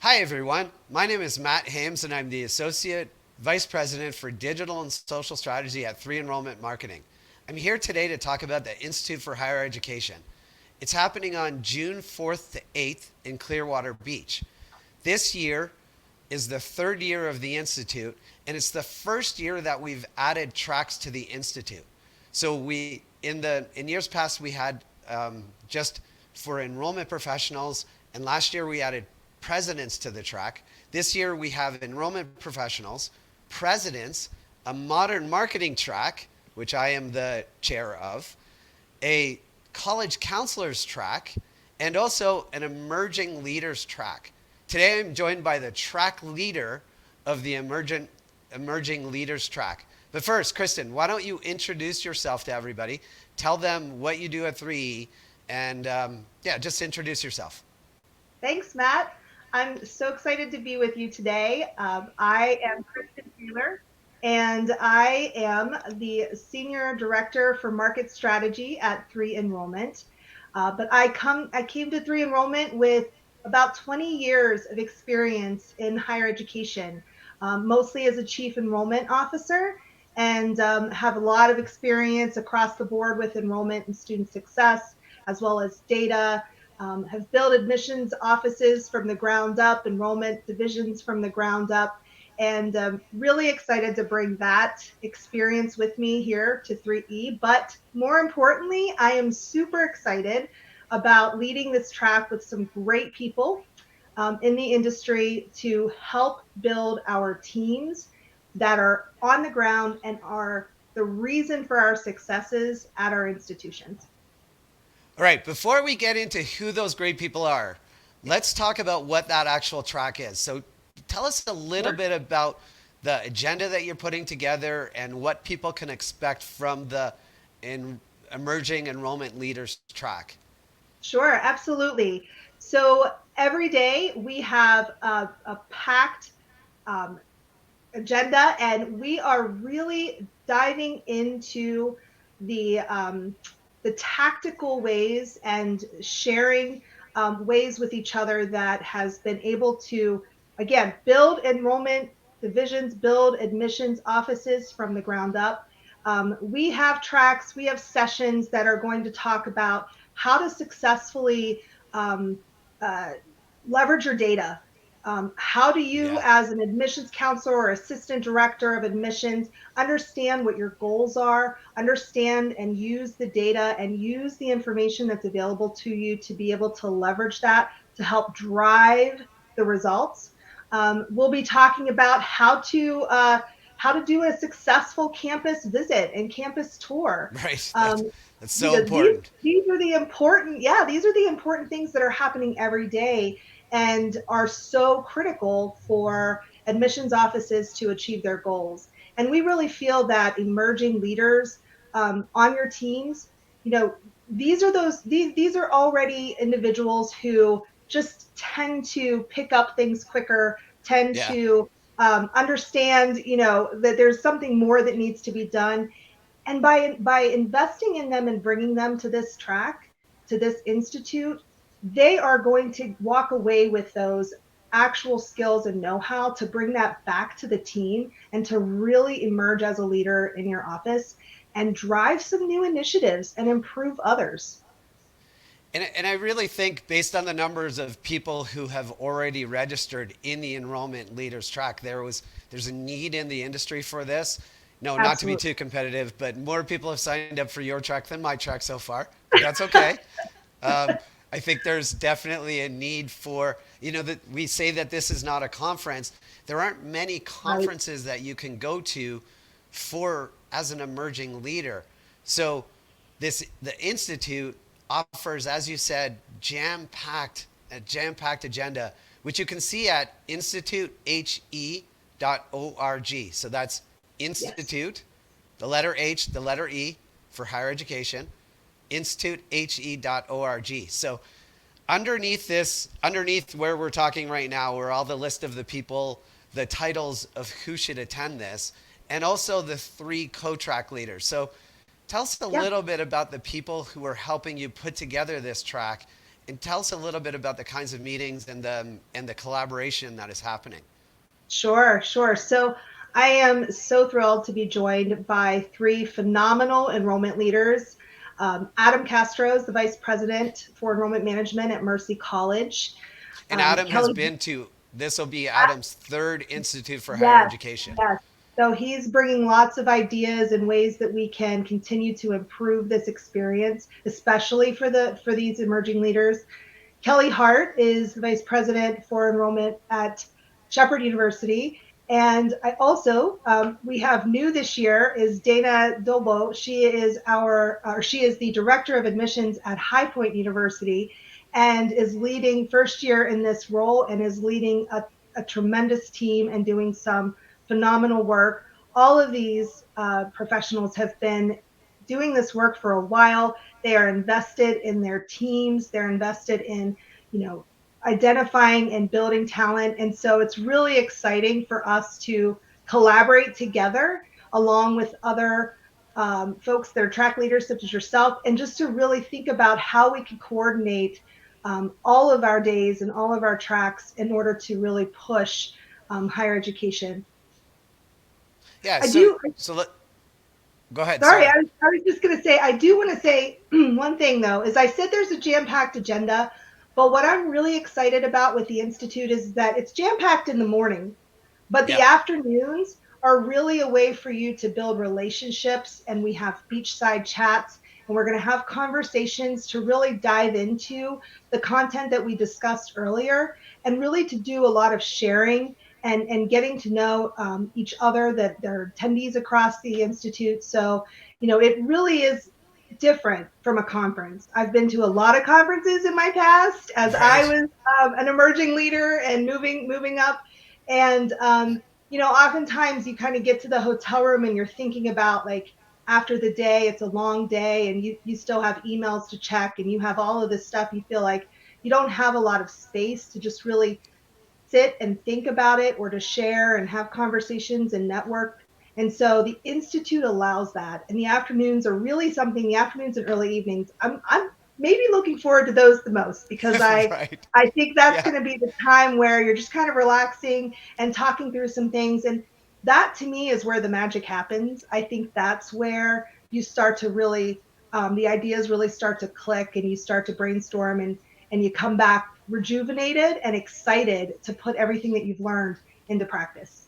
Hi, everyone. My name is Matt Hames, and I'm the Associate Vice President for Digital and Social Strategy at 3 Enrollment Marketing. I'm here today to talk about the Institute for Higher Education. It's happening on June 4th to 8th in Clearwater Beach. This year is the third year of the Institute, and it's the first year that we've added tracks to the Institute. So in years past we had just for enrollment professionals, and last year we added presidents to the track. This year we have enrollment professionals, presidents, a modern marketing track, which I am the chair of, a college counselors track, and also an emerging leaders track. Today I'm joined by the track leader of the emerging leaders track. But first, Kristen, why don't you introduce yourself to everybody? Tell them what you do at 3E, and just introduce yourself. Thanks, Matt. I'm so excited to be with you today. I am Kristen Taylor, and I am the Senior Director for Market Strategy at 3 Enrollment. But I came to 3 Enrollment with about 20 years of experience in higher education, mostly as a Chief Enrollment Officer, and have a lot of experience across the board with enrollment and student success, as well as data, have built admissions offices from the ground up, enrollment divisions from the ground up, and really excited to bring that experience with me here to 3E. But more importantly, I am super excited about leading this track with some great people in the industry to help build our teams that are on the ground and are the reason for our successes at our institutions. All right, before we get into who those great people are, let's talk about what that actual track is. So tell us a little Sure. bit about the agenda that you're putting together and what people can expect from the emerging enrollment leaders track. Sure, absolutely. So every day we have a packed um, agenda, and we are really diving into the um, the tactical ways and sharing ways with each other that has been able to again build enrollment divisions, build admissions offices from the ground up. We have tracks, we have sessions that are going to talk about how to successfully um, uh, leverage your data. How do you, Yeah. as an admissions counselor or assistant director of admissions, understand what your goals are, understand and use the data and use the information that's available to you to be able to leverage that to help drive the results? We'll be talking about how to do a successful campus visit and campus tour. Right. Um, That's so because important. these are the important, yeah, these are the important things that are happening every day and are so critical for admissions offices to achieve their goals. And we really feel that emerging leaders on your teams, you know, these are already individuals who just tend to pick up things quicker, tend Yeah. to understand, that there's something more that needs to be done. And by investing in them and bringing them to this track, to this institute, they are going to walk away with those actual skills and know-how to bring that back to the team and to really emerge as a leader in your office and drive some new initiatives and improve others. And I really think, based on the numbers of people who have already registered in the enrollment leaders track, there's a need in the industry for this. No, not to be Absolutely. too competitive, but more people have signed up for your track than my track so far. But that's okay. Um, I think there's definitely a need for, that we say that this is not a conference. There aren't many Right. conferences that you can go to for as an emerging leader. So the institute offers, as you said, a jam-packed agenda, which you can see at institutehe.org. So that's Yes. institute, the letter H, the letter E for higher education, institutehe.org. So underneath where we're talking right now, where all the list of the people, the titles of who should attend this, and also the 3 co-track leaders. So tell us a Yeah. little bit about the people who are helping you put together this track and tell us a little bit about the kinds of meetings and the collaboration that is happening. Sure, sure. So I am so thrilled to be joined by three phenomenal enrollment leaders. Adam Castro is the Vice President for Enrollment Management at Mercy College. And Adam has Kelly, been to, this will be Adam's third Institute for Higher yes, Education. yes. So he's bringing lots of ideas and ways that we can continue to improve this experience, especially for these emerging leaders. Kelly Hart is the Vice President for Enrollment at Shepherd University. And I also, we have new this year is Dana Dolbo. She is the Director of Admissions at High Point University and is leading first year in this role and is leading a tremendous team and doing some phenomenal work. All of these professionals have been doing this work for a while. They are invested in their teams. They're invested in, you know, identifying and building talent. And so it's really exciting for us to collaborate together along with other folks that are track leaders such as yourself, and just to really think about how we can coordinate all of our days and all of our tracks in order to really push higher education. Yeah, I do, so let, go ahead, sorry, sorry. I was just going to say, I do want to say one thing though, is I said there's a jam-packed agenda, but what I'm really excited about with the Institute is that it's jam-packed in the morning. But the Yeah. afternoons are really a way for you to build relationships. And we have beachside chats, and we're going to have conversations to really dive into the content that we discussed earlier, and really to do a lot of sharing and getting to know each other, that there are attendees across the Institute. So, it really is different from a conference. I've been to a lot of conferences in my past as I Right. was an emerging leader and moving up. And oftentimes you kind of get to the hotel room and you're thinking about, like, after the day, it's a long day, and you still have emails to check, and you have all of this stuff. You feel like you don't have a lot of space to just really sit and think about it, or to share and have conversations and network. And so the Institute allows that. And the afternoons are really something, the afternoons and early evenings. I'm maybe looking forward to those the most, because Right. I think that's Yeah. going to be the time where you're just kind of relaxing and talking through some things. And that to me is where the magic happens. I think that's where you start to really, the ideas really start to click, and you start to brainstorm, and you come back rejuvenated and excited to put everything that you've learned into practice.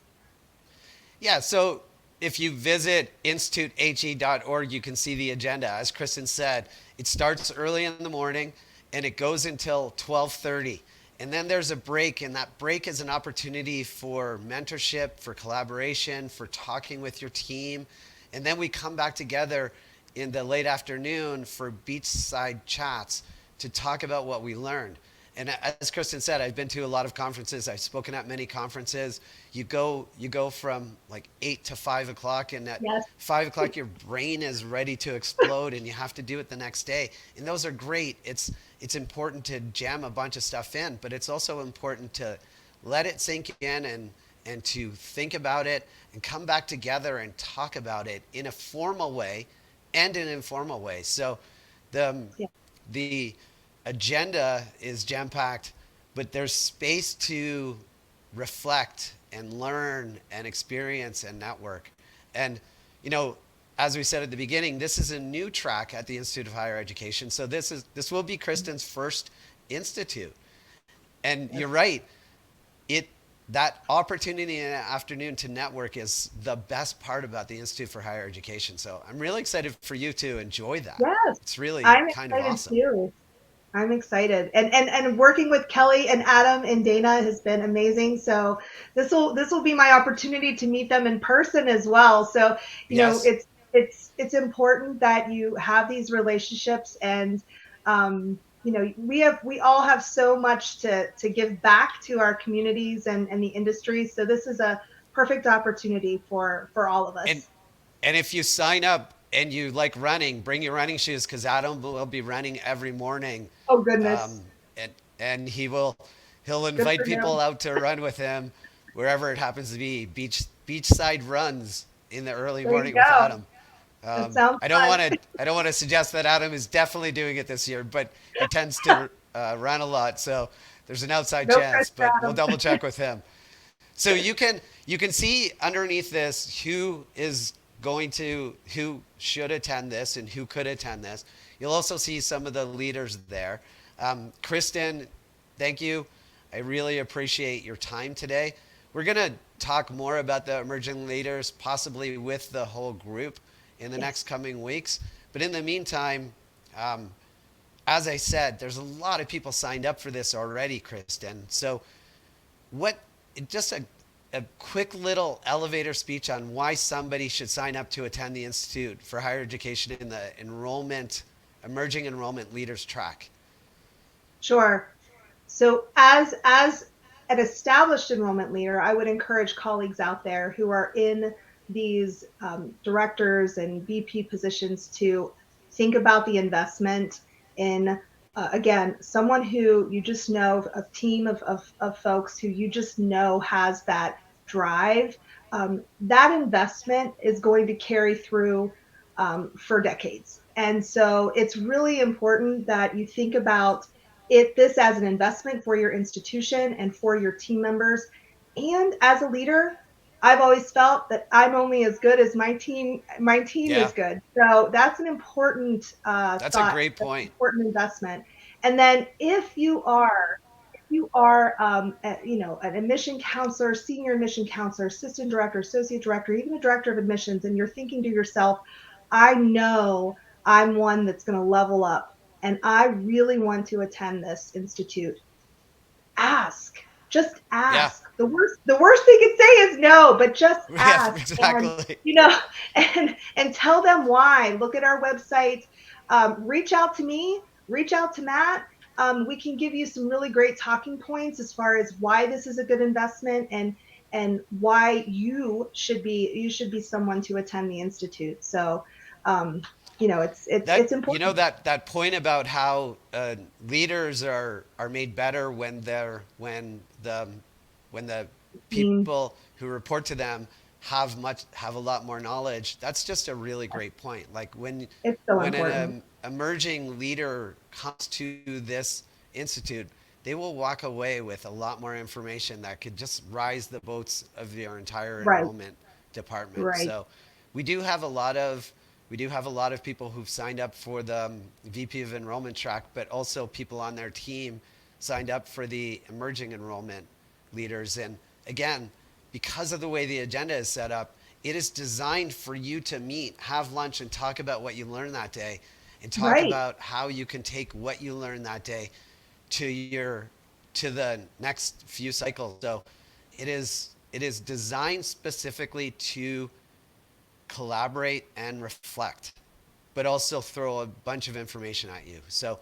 Yeah, so if you visit institutehe.org, you can see the agenda. As Kristen said, it starts early in the morning and it goes until 12:30. And then there's a break, and that break is an opportunity for mentorship, for collaboration, for talking with your team. And then we come back together in the late afternoon for beachside chats to talk about what we learned. And as Kristen said, I've been to a lot of conferences. I've spoken at many conferences. You go from like 8 to 5 o'clock, and at Yes. 5 o'clock your brain is ready to explode, and you have to do it the next day. And those are great. It's important to jam a bunch of stuff in, but it's also important to let it sink in, and to think about it and come back together and talk about it in a formal way and an informal way. So the Yeah. the agenda is jam packed, but there's space to reflect and learn and experience and network. And, you know, as we said at the beginning, this is a new track at the Institute of Higher Education. So this will be Kristen's first institute. And you're Yes. right. It that opportunity in the afternoon to network is the best part about the Institute for Higher Education. So I'm really excited for you to enjoy that. Yes. It's really I'm kind of excited awesome. too. I'm excited. And working with Kelly and Adam and Dana has been amazing. So this will be my opportunity to meet them in person as well. So, Yes. it's important that you have these relationships. And we all have so much to give back to our communities and the industry. So this is a perfect opportunity for all of And us. and if you sign up and you like running, bring your running shoes, because Adam will be running every morning, Oh goodness. um, and he'll Good invite for people him. out to run with him wherever it happens to be. Beachside runs in the early There you morning with go. Adam. That sounds I don't fun. want to I don't want to suggest that Adam is definitely doing it this year, but he tends to ran a lot, so there's an outside Go, chance, Chris but we'll Adam. double check with him. So you can see underneath this who should attend this and who could attend this. You'll also see some of the leaders there. Kristen, thank you. I really appreciate your time today. We're gonna talk more about the emerging leaders, possibly with the whole group in the next Yes. coming weeks. But in the meantime, um, as I said, there's a lot of people signed up for this already, Kristen. So what just a quick little elevator speech on why somebody should sign up to attend the Institute for Higher Education in the emerging enrollment leaders track. Sure. So as an established enrollment leader, I would encourage colleagues out there who are in these directors and VP positions to think about the investment in again someone who you just know, a team of folks who you just know has that drive. That investment is going to carry through for decades, and so it's really important that you think about this as an investment for your institution and for your team members. And as a leader, I've always felt that I'm only as good as my team Yeah, is good. So that's an important that's a thought, great that's an point. important investment. And then if you are an admission counselor, senior admission counselor, assistant director, associate director, even a director of admissions, and you're thinking to yourself, I know I'm one that's going to level up and I really want to attend this institute, ask. Just Yeah, ask. The worst they could say is no, but just yeah, ask. And exactly. you know, and tell them why. Look at our website. Reach out to me. Reach out to Matt. We can give you some really great talking points as far as why this is a good investment and why you should be someone to attend the institute. So, um, it's important. That point about how leaders are made better when the Team, people who report to them have a lot more knowledge. That's just a really great point. Like it's so when an important. emerging leader comes to this institute, they will walk away with a lot more information that could just rise the boats of your entire Right, enrollment department. right, So we do have a lot of people who've signed up for the VP of enrollment track, but also people on their team signed up for the emerging enrollment leaders. And again, because of the way the agenda is set up, it is designed for you to meet, have lunch, and talk about what you learned that day, and talk right, about how you can take what you learned that day to the next few cycles. So it is designed specifically to collaborate and reflect, but also throw a bunch of information at you. So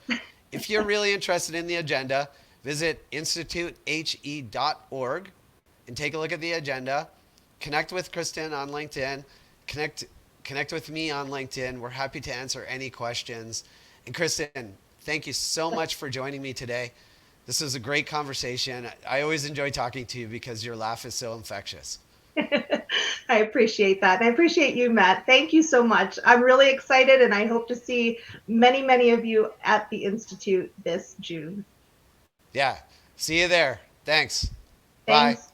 if you're really interested in the agenda, visit institutehe.org and take a look at the agenda. Connect with Kristen on LinkedIn. Connect connect with me on LinkedIn. We're happy to answer any questions. And Kristen, thank you so much for joining me today. This was a great conversation. I always enjoy talking to you because your laugh is so infectious. I appreciate that. And I appreciate you, Matt. Thank you so much. I'm really excited and I hope to see many, many of you at the Institute this June. Yeah. See you there. Thanks. Bye. Thanks.